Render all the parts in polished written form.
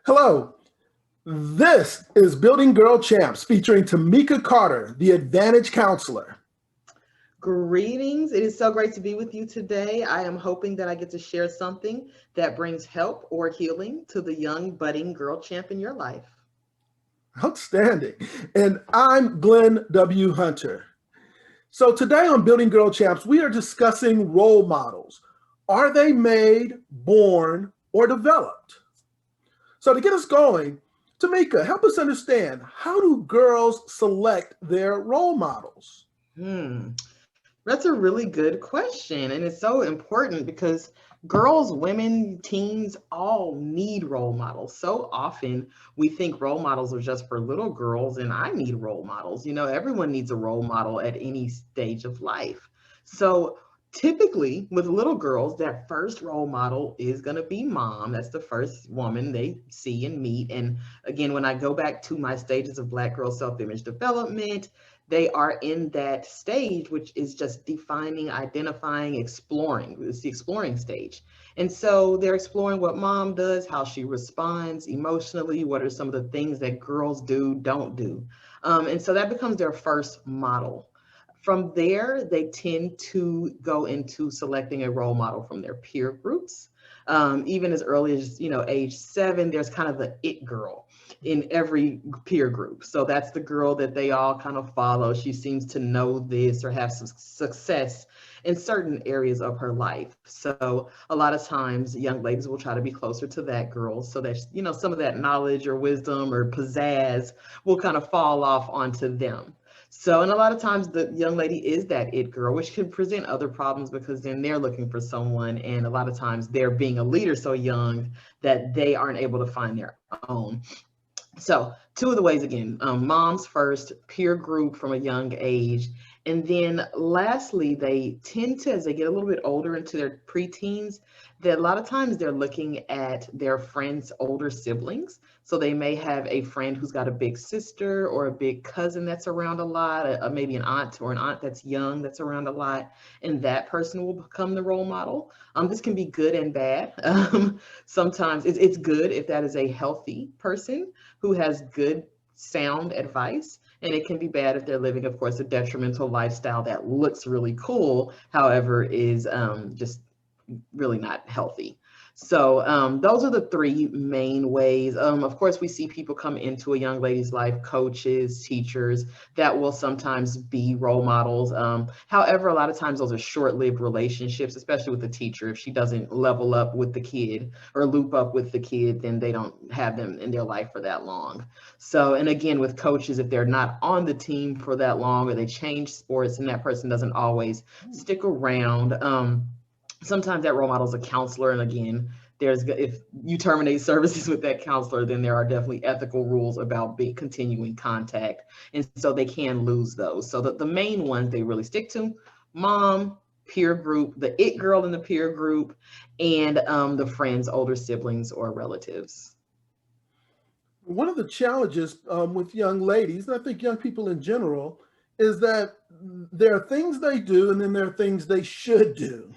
Hello, this is Building Girl Champs featuring Tamika Carter, the Advantage Counselor. Greetings. It is so great to be with you today. I am hoping that I get to share something that brings help or healing to the young, budding girl champ in your life. Outstanding. And I'm Glenn W. Hunter. So today on Building Girl Champs, we are discussing role models. Are they made, born, or developed? So to get us going, Tamika, help us understand, how do girls select their role models? Hmm. That's a really good question. And it's so important because girls, women, teens all need role models. So often we think role models are just for little girls, and I need role models. Everyone needs a role model at any stage of life. So typically with little girls, that first role model is going to be mom. That's the first woman they see and meet. And again, when I go back to my stages of Black girl self image development, they are in that stage, which is just defining, identifying, exploring. It's the exploring stage. And so they're exploring what mom does, how she responds emotionally, what are some of the things that girls do, don't do. And so that becomes their first model. From there, they tend to go into selecting a role model from their peer groups. Even as early as age 7, there's kind of the it girl in every peer group. So that's the girl that they all kind of follow. She seems to know this or have some success in certain areas of her life. So a lot of times young ladies will try to be closer to that girl so that some of that knowledge or wisdom or pizzazz will kind of fall off onto them. So, and a lot of times the young lady is that it girl, which can present other problems because then they're looking for someone. And a lot of times they're being a leader so young that they aren't able to find their own. So, two of the ways again, moms first, peer group from a young age. And then lastly, they tend to, as they get a little bit older into their preteens, that a lot of times they're looking at their friends' older siblings. So they may have a friend who's got a big sister or a big cousin that's around a lot, maybe an aunt or an aunt that's young that's around a lot, and that person will become the role model. This can be good and bad. Sometimes it's good if that is a healthy person who has good, sound advice. And it can be bad if they're living, of course, a detrimental lifestyle that looks really cool, however, is just really not healthy. So those are the three main ways. Of course, we see people come into a young lady's life, coaches, teachers, that will sometimes be role models. However, a lot of times those are short-lived relationships, especially with the teacher. If she doesn't level up with the kid or loop up with the kid, then they don't have them in their life for that long. So, and again, with coaches, if they're not on the team for that long or they change sports and that person doesn't always stick around, sometimes that role model is a counselor. And again, there's, if you terminate services with that counselor, then there are definitely ethical rules about continuing contact, and so they can lose those. So the main ones they really stick to: mom, peer group, the it girl in the peer group, and the friends, older siblings or relatives. One of the challenges with young ladies, and I think young people in general, is that there are things they do and then there are things they should do.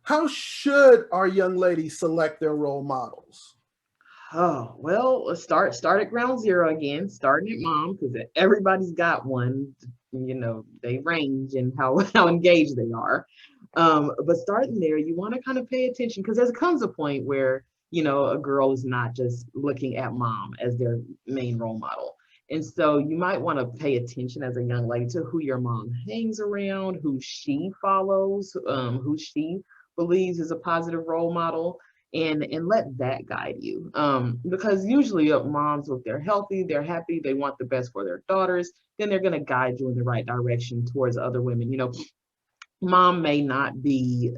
How should our young ladies select their role models? Oh, well, let's start at ground zero again, starting at mom, because everybody's got one. They range in how how engaged they are. But starting there, you want to kind of pay attention because there comes a point where a girl is not just looking at mom as their main role model. And so you might want to pay attention as a young lady to who your mom hangs around, who she follows, who she believes is a positive role model, and let that guide you, because usually moms, if they're healthy, they're happy, they want the best for their daughters, then they're going to guide you in the right direction towards other women. Mom may not be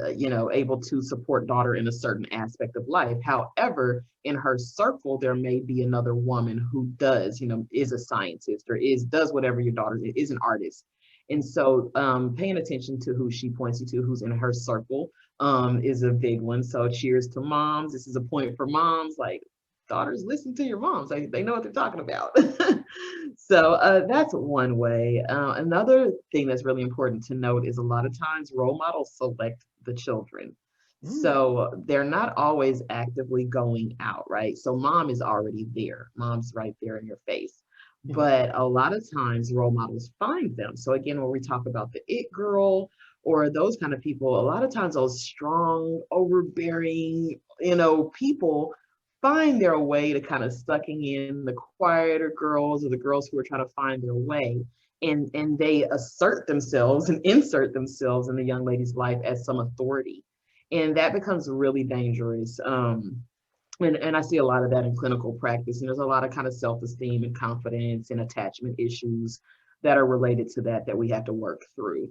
able to support daughter in a certain aspect of life. However, in her circle there may be another woman who does, is a scientist or is does whatever your daughter is, an artist. And so paying attention to who she points you to, who's in her circle, is a big one. So cheers to moms. This is a point for moms, like, daughters, listen to your moms. They know what they're talking about. So that's one way. Another thing that's really important to note is a lot of times role models select the children. Mm. So they're not always actively going out, right? So mom is already there. Mom's right there in your face. Mhm. But a lot of times role models find them. So again, when we talk about the it girl or those kind of people, a lot of times those strong, overbearing, people find their way to kind of sucking in the quieter girls or the girls who are trying to find their way. And they assert themselves and insert themselves in the young lady's life as some authority, and that becomes really dangerous. And I see a lot of that in clinical practice, and there's a lot of kind of self-esteem and confidence and attachment issues that are related to that we have to work through.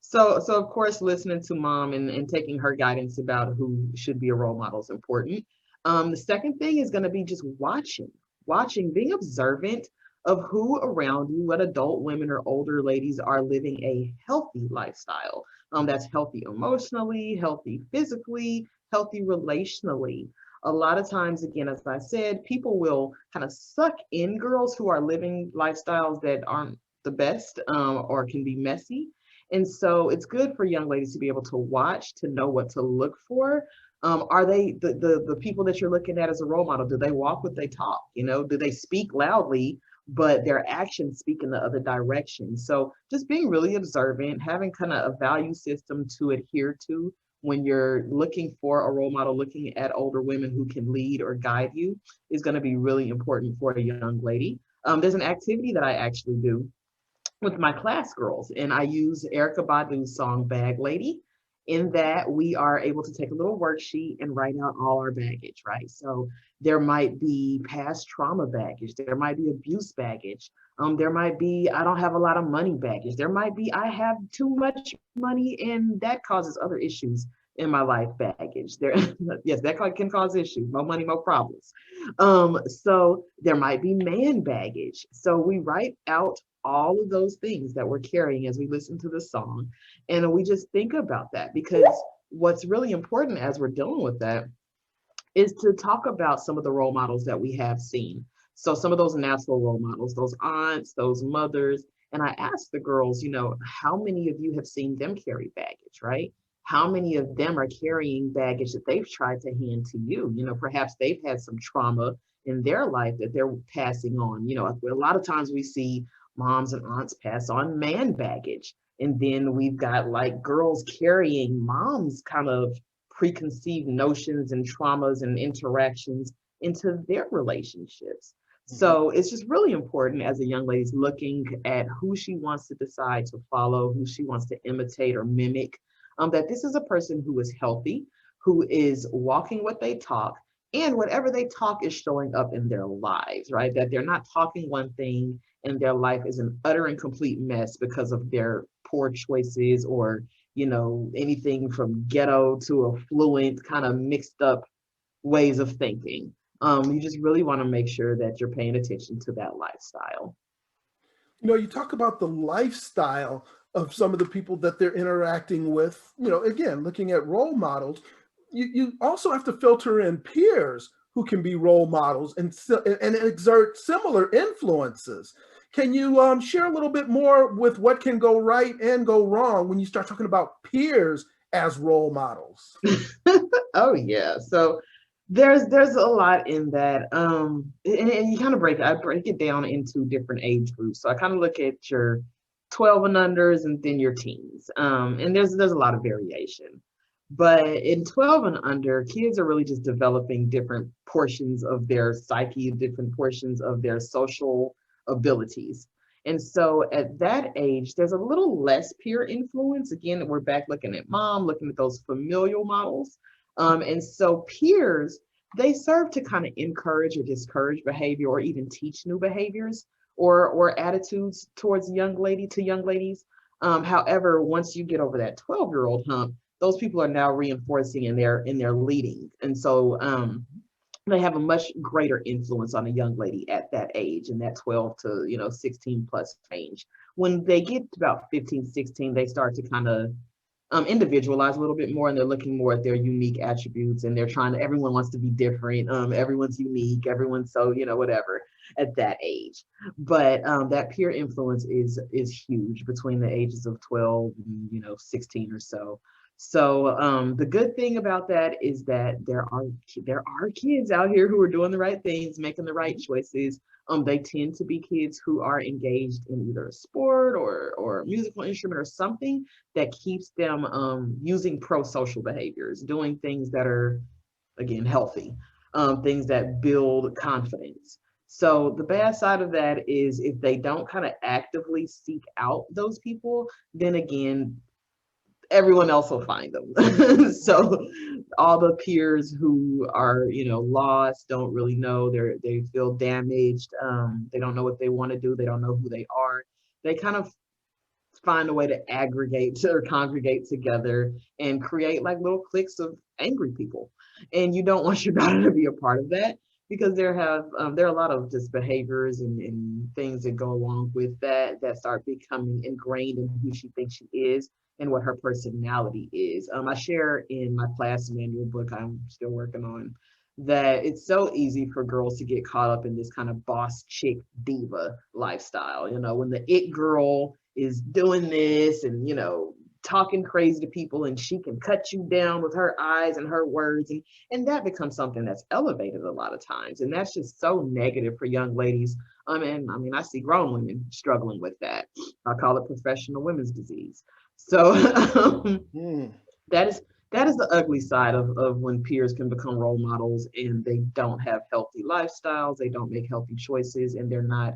So of course, listening to mom and taking her guidance about who should be a role model is important. The second thing is going to be just watching, being observant of who around you, what adult women or older ladies are living a healthy lifestyle. That's healthy emotionally, healthy physically, healthy relationally. A lot of times, again, as I said, people will kind of suck in girls who are living lifestyles that aren't the best, or can be messy, and so it's good for young ladies to be able to watch, to know what to look for. Are they the people that you're looking at as a role model? Do they walk what they talk? Do they speak loudly, but their actions speak in the other direction? So just being really observant, having kind of a value system to adhere to when you're looking for a role model, looking at older women who can lead or guide you is going to be really important for a young lady. There's an activity that I actually do with my class girls, and I use Erica Badu's song Bag Lady. In that, we are able to take a little worksheet and write out all our baggage, right? So there might be past trauma baggage, there might be abuse baggage, there might be I don't have a lot of money baggage, there might be I have too much money and that causes other issues in my life baggage. There, yes, that can cause issues. More money, more problems. So there might be man baggage. So we write out all of those things that we're carrying as we listen to the song. And we just think about that, because what's really important as we're dealing with that is to talk about some of the role models that we have seen. So some of those natural role models, those aunts, those mothers. And I asked the girls, how many of you have seen them carry baggage, right? How many of them are carrying baggage that they've tried to hand to you? Perhaps they've had some trauma in their life that they're passing on. A lot of times we see moms and aunts pass on man baggage. And then we've got like girls carrying moms kind of preconceived notions and traumas and interactions into their relationships. Mhm. So it's just really important as a young lady's looking at who she wants to decide to follow, who she wants to imitate or mimic, that this is a person who is healthy, who is walking what they talk, and whatever they talk is showing up in their lives, right? That they're not talking one thing and their life is an utter and complete mess because of their poor choices or anything from ghetto to affluent, kind of mixed up ways of thinking. You just really want to make sure that you're paying attention to that lifestyle. You talk about the lifestyle of some of the people that they're interacting with. Again, looking at role models, you also have to filter in peers who can be role models and exert similar influences. Can you share a little bit more with what can go right and go wrong when you start talking about peers as role models? Oh yeah. So there's a lot in that. And you kind of I break it down into different age groups. So I kind of look at your 12 and unders and then your teens. And there's a lot of variation. But in 12 and under, kids are really just developing different portions of their psyche, different portions of their social abilities. And so at that age, there's a little less peer influence. Again, we're back looking at mom, looking at those familial models. And so peers, they serve to kind of encourage or discourage behavior or even teach new behaviors or attitudes towards young ladies. However, once you get over that 12-year-old hump, those people are now reinforcing in their leading. And so they have a much greater influence on a young lady at that age, in that 12 to 16 plus range. When they get to about 15, 16, they start to kind of individualize a little bit more, and they're looking more at their unique attributes, and they're trying to, everyone wants to be different, everyone's unique, everyone's so whatever at that age. But that peer influence is huge between the ages of 12 and 16 or so. So the good thing about that is that there are kids out here who are doing the right things, making the right choices. They tend to be kids who are engaged in either a sport or a musical instrument or something that keeps them using pro-social behaviors, doing things that are, again, healthy, things that build confidence. So the bad side of that is if they don't kind of actively seek out those people, then again, everyone else will find them. So all the peers who are, lost, don't really know, they feel damaged, they don't know what they want to do, they don't know who they are. They kind of find a way to aggregate or congregate together and create like little cliques of angry people. And you don't want your daughter to be a part of that because there are a lot of just behaviors and things that go along with that start becoming ingrained in who she thinks she is and what her personality is. I share in my class manual book I'm still working on that it's so easy for girls to get caught up in this kind of boss chick diva lifestyle. When the it girl is doing this and, talking crazy to people, and she can cut you down with her eyes and her words. And that becomes something that's elevated a lot of times. And that's just so negative for young ladies. I mean, I see grown women struggling with that. I call it professional women's disease. So Mm. that is that is the ugly side of when peers can become role models and they don't have healthy lifestyles, they don't make healthy choices, and they're not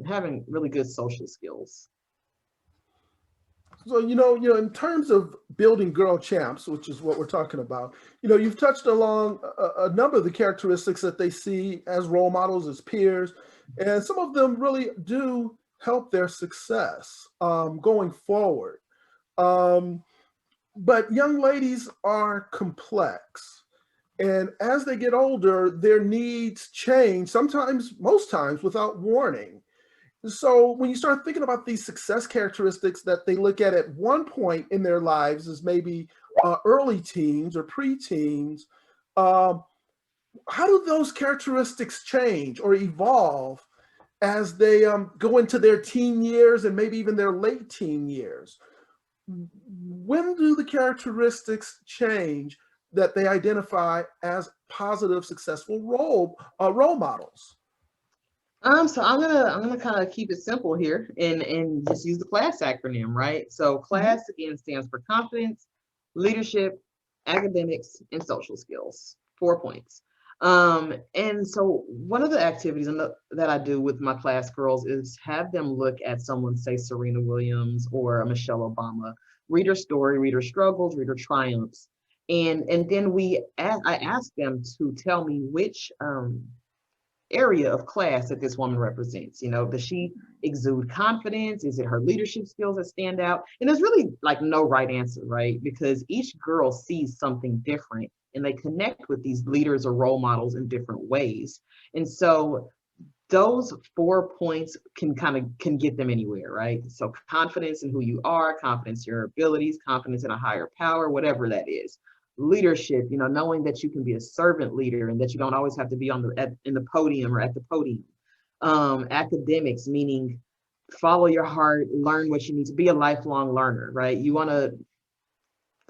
having really good social skills. So in terms of building girl champs, which is what we're talking about, you've touched along a number of the characteristics that they see as role models, as peers, and some of them really do help their success going forward. Um, but young ladies are complex, and as they get older, their needs change. Sometimes, most times, without warning. So when you start thinking about these success characteristics that they look at one point in their lives as maybe early teens or preteens, um, how do those characteristics change or evolve as they go into their teen years and maybe even their late teen years? When do the characteristics change that they identify as positive, successful role models? So I'm gonna kind of keep it simple here and just use the CLASS acronym, right? So Mhm. CLASS again stands for confidence, leadership, academics, and social skills. 4 points. And so one of the activities that I do with my class girls is have them look at someone, say Serena Williams or Michelle Obama, read her story, read her struggles, read her triumphs, and then I ask them to tell me which area of class that this woman represents. Does she exude confidence? Is it her leadership skills that stand out? And there's really like no right answer, right? Because each girl sees something different and they connect with these leaders or role models in different ways. And so those 4 points can get them anywhere, right? So confidence in who you are, confidence in your abilities, confidence in a higher power, whatever that is. Leadership, knowing that you can be a servant leader and that you don't always have to be in the podium or at the podium. Academics, meaning follow your heart, learn what you need to be a lifelong learner, right? You want to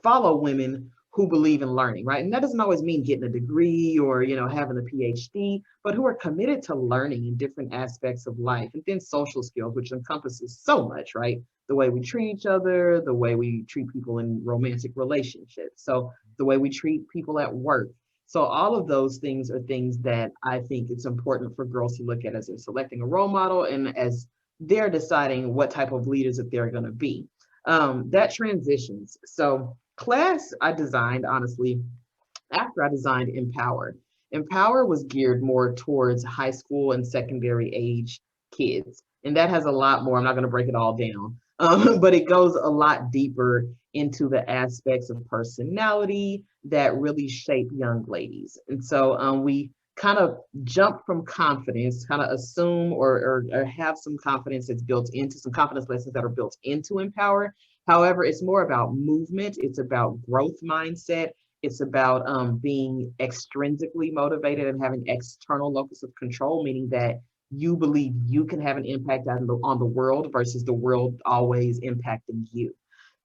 follow women who believe in learning, right? And that doesn't always mean getting a degree or, having a PhD, but who are committed to learning in different aspects of life. And then social skills, which encompasses so much, right? The way we treat each other, the way we treat people in romantic relationships, so the way we treat people at work. So all of those things are things that I think it's important for girls to look at as they're selecting a role model and as they're deciding what type of leaders that they're going to be. That transitions. So class I designed honestly after I designed Empower. Empower was geared more towards high school and secondary age kids. And that has a lot more. I'm not going to break it all down, but it goes a lot deeper into the aspects of personality that really shape young ladies. And so we kind of jump from confidence, kind of assume or have some confidence that's built into some confidence lessons that are built into Empower. However, it's more about movement, it's about growth mindset, it's about being extrinsically motivated and having external locus of control, meaning that you believe you can have an impact on the world versus the world always impacting you.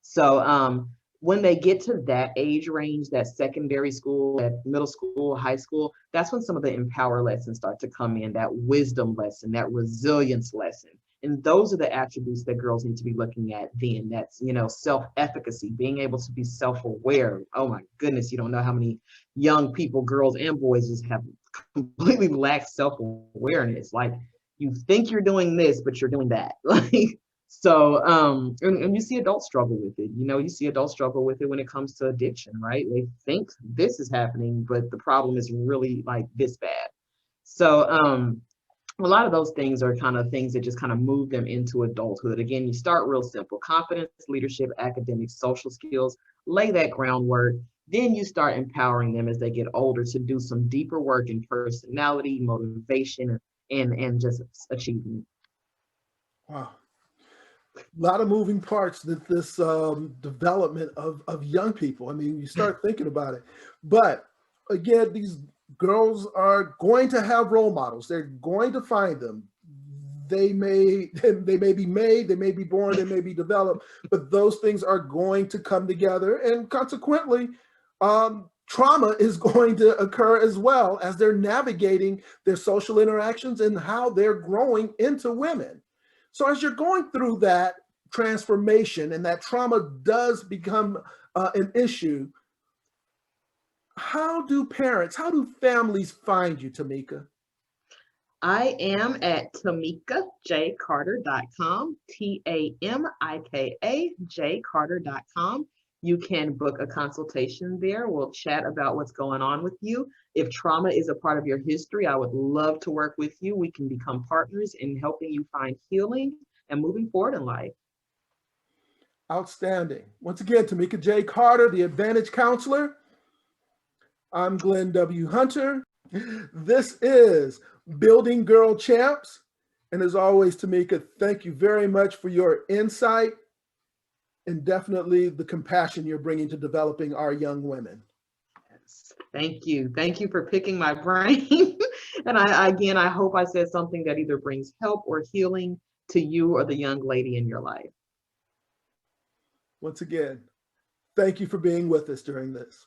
So when they get to that age range, that secondary school, that middle school, high school, that's when some of the empower lessons start to come in, that wisdom lesson, that resilience lesson. And those are the attributes that girls need to be looking at then. That's, self-efficacy, being able to be self-aware. Oh my goodness, you don't know how many young people, girls and boys, just have completely lack self-awareness. Like, you think you're doing this, but you're doing that. Like, so, and you see adults struggle with it. You see adults struggle with it when it comes to addiction, right? They think this is happening, but the problem is really like this bad. So, a lot of those things are kind of things that just kind of move them into adulthood. Again, you start real simple: confidence, leadership, academics, social skills, lay that groundwork. Then you start empowering them as they get older to do some deeper work in personality, motivation, and just achievement. Wow. A lot of moving parts that this development of young people. I mean, you start thinking about it. But again, these girls are going to have role models. They're going to find them. They may be made, they may be born, they may be developed, but those things are going to come together, and consequently, trauma is going to occur as well as they're navigating their social interactions and how they're growing into women. So as you're going through that transformation and that trauma does become an issue, how do families find you, Tamika? I am at TamikaJCarter.com, TamikaJCarter.com. You can book a consultation there. We'll chat about what's going on with you. If trauma is a part of your history, I would love to work with you. We can become partners in helping you find healing and moving forward in life. Outstanding. Once again, Tamika J Carter, the Advantage Counselor. I'm Glenn W. Hunter. This is Building Girl Champs. And as always, Tamika, thank you very much for your insight and definitely the compassion you're bringing to developing our young women. Yes. Thank you. Thank you for picking my brain. And I hope I said something that either brings help or healing to you or the young lady in your life. Once again, thank you for being with us during this.